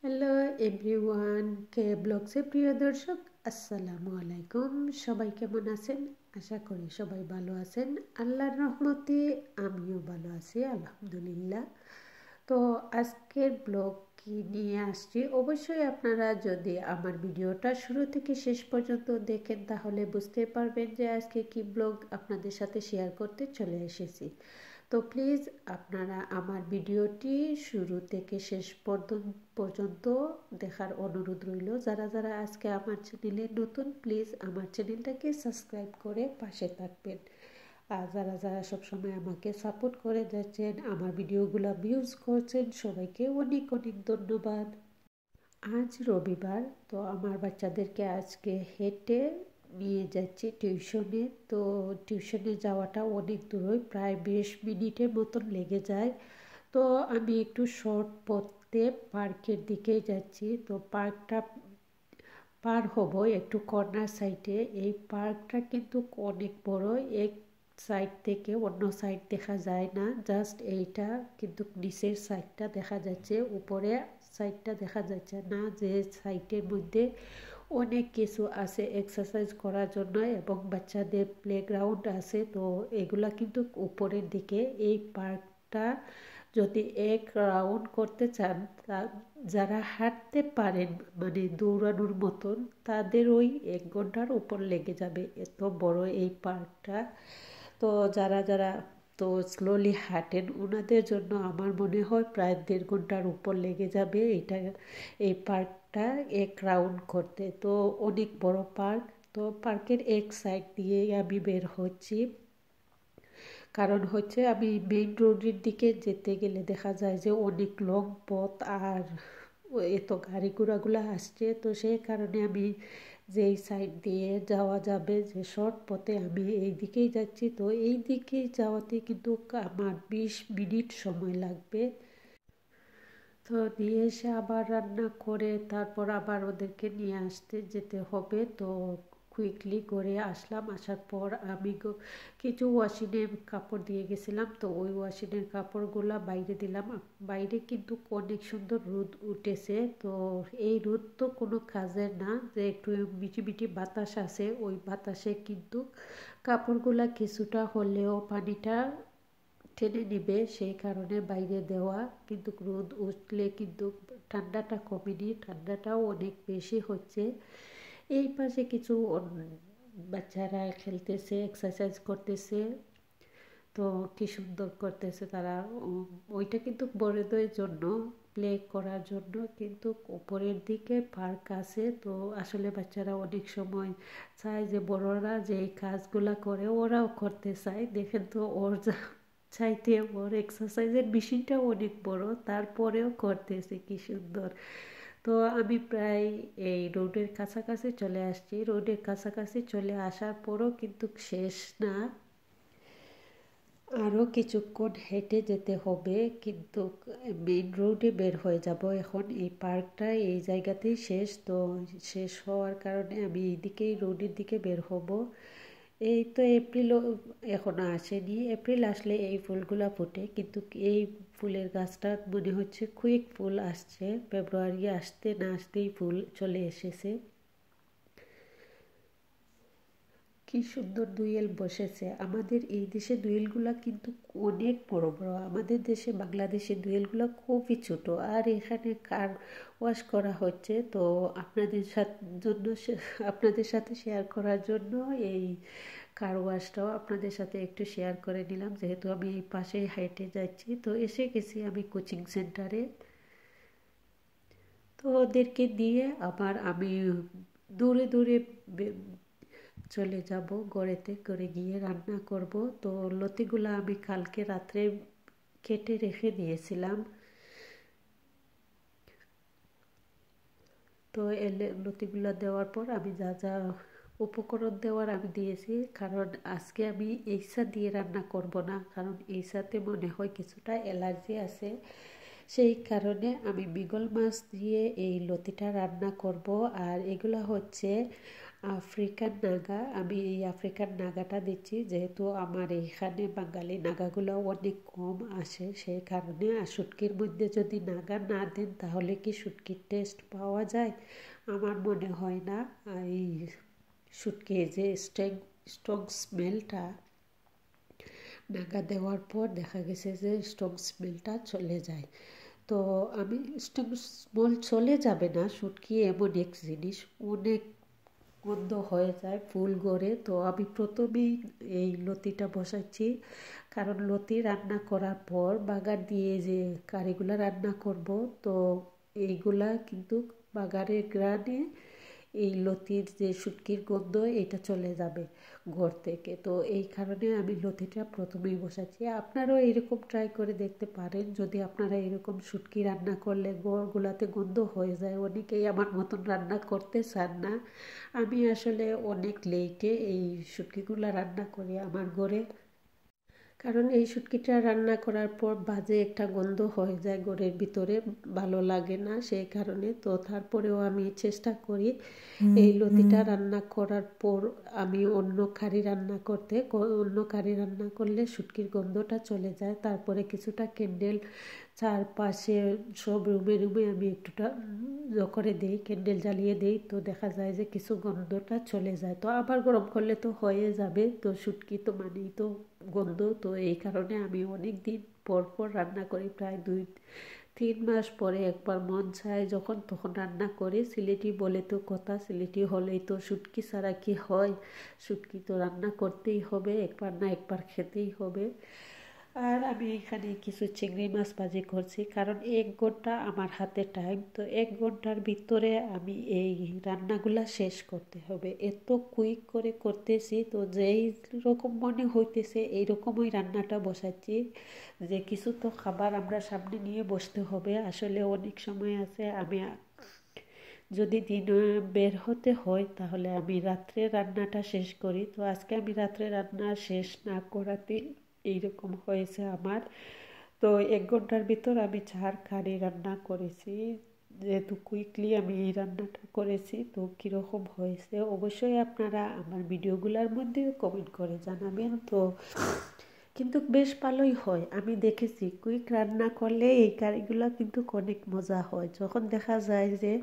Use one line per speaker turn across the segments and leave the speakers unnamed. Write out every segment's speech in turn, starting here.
Hello everyone, কে ব্লগসে প্রিয় দর্শক, আসসালামু আলাইকুম। সবাই কেমন আছেন? আশা করি সবাই ভালো আছেন। আল্লাহর রহমতে আমিও ভালো আছি, আলহামদুলিল্লাহ। তো আজকের ব্লগ কি নিয়ে আসছি, অবশ্যই আপনারা যদি আমার ভিডিওটা শুরু থেকে শেষ পর্যন্ত দেখেন তাহলে বুঝতে পারবেন যে আজকে কি ব্লগ আপনাদের সাথে শেয়ার করতে চলে এসেছি। তো প্লিজ আপনারা আমার ভিডিওটি শুরু থেকে শেষ পর্যন্ত দেখার অনুরোধ রইল। যারা যারা আজকে আমার চ্যানেলে নতুন, প্লিজ আমার চ্যানেলটাকে সাবস্ক্রাইব করে পাশে থাকবেন। আর যারা যারা সবসময় আমাকে সাপোর্ট করে যাচ্ছেন, আমার ভিডিওগুলো ভিউজ করছেন, সবাইকে অনেক অনেক ধন্যবাদ। আজ রবিবার, তো আমার বাচ্চাদেরকে আজকে হেঁটে নিয়ে যাচ্ছি টিউশনে। তো টিউশনে যাওয়াটা অনেক দূর, প্রায় 20 মিনিটের মতন লেগে যায়। তো আমি একটু শর্ট পথে পার্কের দিকে যাচ্ছি। তো পার্কটা পার হব একটু কর্নার সাইডে। এই পার্কটা কিন্তু অনেক বড়, এক সাইড থেকে অন্য সাইড দেখা যায় না, জাস্ট এইটা কিন্তু নিচের সাইডটা দেখা যাচ্ছে, উপরে সাইডটা দেখা যাচ্ছে না। যে সাইডের মধ্যে অনেক কিছু আছে এক্সারসাইজ করার জন্য এবং বাচ্চাদের প্লেগ্রাউন্ড আছে। তো এগুলা কিন্তু উপরের দিকে। এই পার্কটা যদি এক রাউন্ড করতে চান, যারা হাঁটতে পারেন মানে দৌড়ানোর মতন, তাদের ওই 1 ঘন্টার উপর লেগে যাবে, এত বড় এই পার্কটা। তো যারা যারা তো স্লোলি হাঁটেন ওনাদের জন্য আমার মনে হয় প্রায় 1.5 ঘন্টার উপর লেগে যাবে এই পার্কটা এক রাউন্ড করতে। তো অনেক বড় পার্ক। তো পার্কের এক সাইড দিয়ে আমি বের হচ্ছি, কারণ হচ্ছে আমি মেইন রোডের দিকে যেতে গেলে দেখা যায় যে অনেক লং পথ, আর এত গাড়ি ঘোড়াগুলো আসছে। তো সেই কারণে আমি যেই সাইড দিয়ে যাওয়া যাবে, যে শর্ট পথে, আমি এই দিকেই যাচ্ছি। তো এই দিকে যাওয়াতে কিন্তু আমার 20 মিনিট সময় লাগবে। তো নিয়ে এসে আবার রান্না করে তারপর আবার ওদেরকে নিয়ে আসতে যেতে হবে। তো কুইকলি করে আসলাম। আসার পর আমি কিছু ওয়াশিংয়ে কাপড় দিয়ে গেছিলাম, তো ওই ওয়াশিংয়ের কাপড়গুলো বাইরে দিলাম। বাইরে কিন্তু অনেক সুন্দর রোদ উঠেছে। তো এই রোদ তো কোনো কাজের না, যে একটু মিটি মিটি বাতাস আছে, ওই বাতাসে কিন্তু কাপড়গুলা কিছুটা হলেও পানিটা টেনে নিবে, সেই কারণে বাইরে দেওয়া। কিন্তু রোদ উঠলে কিন্তু ঠান্ডাটা কমেনি, ঠান্ডাটাও অনেক বেশি হচ্ছে। এই পাশে কিছু বাচ্চারা খেলতেছে, এক্সারসাইজ করতেছে। তো কি সুন্দর করতেছে তারা। ওইটা কিন্তু বড়দের জন্য, প্লে করার জন্য, কিন্তু উপরের দিকে পার্ক আছে। তো আসলে বাচ্চারা অনেক সময় চায় যে বড়রা যে এই কাজগুলা করে ওরাও করতে চায়। দেখেন তো ওর চাইতে ওর এক্সারসাইজের মেশিনটাও অনেক বড়, তারপরেও করতেছে কি সুন্দর। তো আমি প্রায় এই রোডের কাছাকাছি চলে আসছি। রোডের কাছাকাছি চলে আসার পরও কিন্তু শেষ না, আরও কিছুক্ষণ হেঁটে যেতে হবে, কিন্তু মেইন রোডে বের হয়ে যাব এখন। এই পার্কটা এই জায়গাতেই শেষ। তো শেষ হওয়ার কারণে আমি এইদিকেই রোডের দিকে বের হব। এই তো এপ্রিলও এখনও আসেনি, এপ্রিল আসলে এই ফুলগুলা ফোটে, কিন্তু এই ফুলের গাছটা মনে হচ্ছে কুইক ফুল আসছে, ফেব্রুয়ারি আসতে না আসতেই ফুল চলে এসেছে। কি সুন্দর দোয়েল বসেছে। আমাদের এই দেশে দোয়েলগুলা কিন্তু অনেক বড় বড়। আমাদের দেশে বাংলাদেশে দোয়েলগুলা খুবই ছোট, আর এখানে কার ওয়াশ করা হচ্ছে। তো আপনাদের সাথে শেয়ার করার জন্য এই কার ওয়াশটাও আপনাদের সাথে একটু শেয়ার করে নিলাম, যেহেতু আমি এই পাশে হেঁটে যাচ্ছি। তো এসে গেছি আমি কোচিং সেন্টারে। তো ওদেরকে দিয়ে আবার আমি দূরে দূরে চলে যাব ঘরেতে, করে গিয়ে রান্না করব। তো লতিগুলো আমি কালকে রাত্রে কেটে রেখে দিয়েছিলাম। তো লতিগুলো দেওয়ার পর আমি যা যা উপকরণ দেওয়ার আমি দিয়েছি, কারণ আজকে আমি এইসা দিয়ে রান্না করব না, কারণ এইসাতে মনে হয় কিছুটা অ্যালার্জি আছে। সেই কারণে আমি মৃগেল মাছ দিয়ে এই লতিটা রান্না করব। আর এগুলো হচ্ছে আফ্রিকান নাগা। আমি এই আফ্রিকান নাগাটা দিচ্ছি যেহেতু আমার এইখানে বাঙালি নাগাগুলো অনেক কম আসে, সেই কারণে। আর শুটকির মধ্যে যদি নাগা না দেন তাহলে কি শুটকির টেস্ট পাওয়া যায়? আমার মনে হয় না। এই শুটকির যে স্ট্রং স্মেলটা নাগা দেওয়ার পর দেখা গেছে যে স্ট্রং স্মেলটা চলে যায়। তো আমি স্ট্রং স্মেল চলে যাবে না, শুটকি এমন এক জিনিস অনেক গন্ধ হয়ে যায় ফুল গড়ে। তো আমি প্রথমেই এই লতিটা বসাচ্ছি, কারণ লতি রান্না করার পর বাগার দিয়ে যে কারিগুলা রান্না করব, তো এইগুলা কিন্তু বাগারের গ্রানে এই লতির যে শুটকির গন্ধ এটা চলে যাবে ঘর থেকে। তো এই কারণে আমি লতিটা প্রথমেই বসাচ্ছি। আপনারাও এরকম ট্রাই করে দেখতে পারেন যদি আপনারা এরকম শুটকি রান্না করলে ঘরগুলাতে গন্ধ হয়ে যায়। অনেকেই আমার মতন রান্না করতে চান না। আমি আসলে অনেক লেটে এই শুটকিগুলো রান্না করি আমার ঘরে, কারণ এই শুটকিটা রান্না করার পর বাজে একটা গন্ধ হয়ে যায় ঘরের ভিতরে, ভালো লাগে না সেই কারণে। তো তারপরেও আমি চেষ্টা করি এই লতিটা রান্না করার পর আমি অন্য কারি রান্না করলে শুটকির গন্ধটা চলে যায়। তারপরে কিছুটা ক্যান্ডেল চারপাশে সব রুমে আমি একটুটা করে দিই, ক্যান্ডেল জ্বালিয়ে দিই, তো দেখা যায় যে কিছু গন্ধটা চলে যায়। তো আবার গরম করলে তো হয়ে যাবে। তো শুটকি তো মানেই তো গন্ধ। তো এই কারণে আমি অনেক দিন পর রান্না করি, প্রায় 2-3 মাস পরে একবার মন চায় যখন তখন রান্না করি। সিলেটি বলে তো কথা, সিলেটি হলেই তো শুটকি ছাড়া কি হয়, শুটকি তো রান্না করতেই হবে, একবার না একবার খেতেই হবে। আর আমি এখানে কিছু চিংড়ি মাছ ভাজি করছি, কারণ 1 ঘন্টা আমার হাতে টাইম। তো 1 ঘন্টার ভিতরে আমি এই রান্নাগুলা শেষ করতে হবে, এত কুইক করে করতেছি। তো যেই রকম মনে হইতেছে এইরকমই রান্নাটা বসাচ্ছি, যে কিছু তো খাবার আমরা সামনে নিয়ে বসতে হবে। আসলে অনেক সময় আছে আমি যদি দিনে বের হতে হয় তাহলে আমি রাত্রে রান্নাটা শেষ করি। তো আজকে আমি রাত্রে রান্না শেষ না করাতে এইরকম হয়েছে আমার। তো 1 ঘন্টার ভিতর আমি 4 কারি রান্না করেছি, যেহেতু কুইকলি আমি এই রান্নাটা করেছি। তো কীরকম হয়েছে অবশ্যই আপনারা আমার ভিডিওগুলোর মধ্যে কমেন্ট করে জানাবেন। তো কিন্তু বেশ ভালোই হয়, আমি দেখেছি কুইক রান্না করলে এই কারিগুলো কিন্তু অনেক মজা হয়। যখন দেখা যায় যে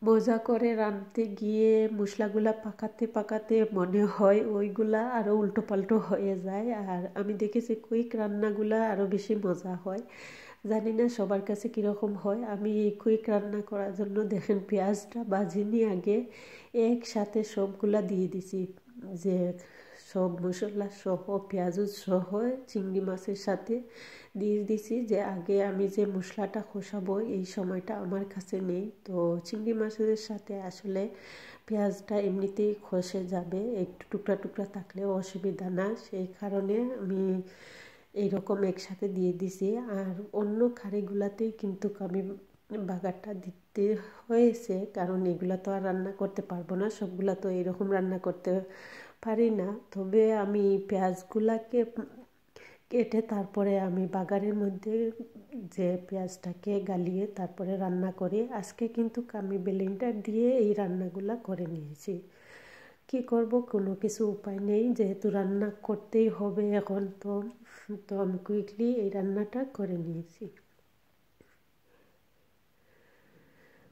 মজা করে রাঁধতে গিয়ে মশলাগুলা পাকাতে মনে হয় ওইগুলা আরও উল্টো পাল্টো হয়ে যায়। আর আমি দেখেছি কুইক রান্নাগুলা আরও বেশি মজা হয়। জানি না সবার কাছে কীরকম হয়। আমি এই কুইক রান্না করার জন্য দেখেন পেঁয়াজটা ভাজিনি, আগে একসাথে সবগুলা দিয়ে দিছি, যে সব মশলা সহ পেঁয়াজ সহ চিংড়ি মাছের সাথে দিয়ে দিছি, যে আগে আমি যে মশলাটা কষাবো এই সময়টা আমার কাছে নেই। তো চিংড়ি মাছের সাথে আসলে পেঁয়াজটা এমনিতেই খসে যাবে, একটু টুকরা টুকরা থাকলেও অসুবিধা না, সেই কারণে আমি এইরকম একসাথে দিয়ে দিছি। আর অন্য কারিগুলাতেই কিন্তু আমি বাগারটা দিতে হয়েছে, কারণ এগুলা তো আর রান্না করতে পারবো না, সবগুলা তো এরকম রান্না করতে পারি না। তবে আমি পেঁয়াজগুলাকে কেটে তারপরে আমি বাগারের মধ্যে যে পেঁয়াজটাকে গালিয়ে তারপরে রান্না করি। আজকে কিন্তু আমি ব্লেন্ডার দিয়ে এই রান্নাগুলা করে নিয়েছি। কি করব, কোনো কিছু উপায় নেই, যেহেতু রান্না করতেই হবে এখন। তো আমি কুইকলি এই রান্নাটা করে নিয়েছি।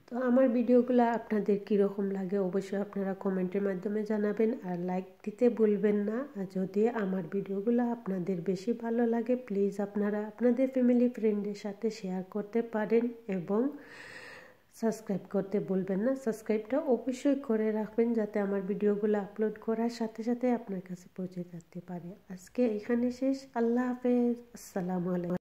তো আমার ভিডিওগুলো আপনাদের কীরকম লাগে অবশ্যই আপনারা কমেন্টের মাধ্যমে জানাবেন, আর লাইক দিতে ভুলবেন না। আর যদি আমার ভিডিওগুলো আপনাদের বেশি ভালো লাগে প্লিজ আপনারা আপনাদের ফ্যামিলি ফ্রেন্ডের সাথে শেয়ার করতে পারেন, এবং সাবস্ক্রাইব করতে ভুলবেন না। সাবস্ক্রাইবটা অবশ্যই করে রাখবেন যাতে আমার ভিডিওগুলো আপলোড করার সাথে সাথে আপনার কাছে পৌঁছে যেতে পারে। আজকে এখানে শেষ। আল্লাহ হাফেজ, আসসালামু আলাইকুম।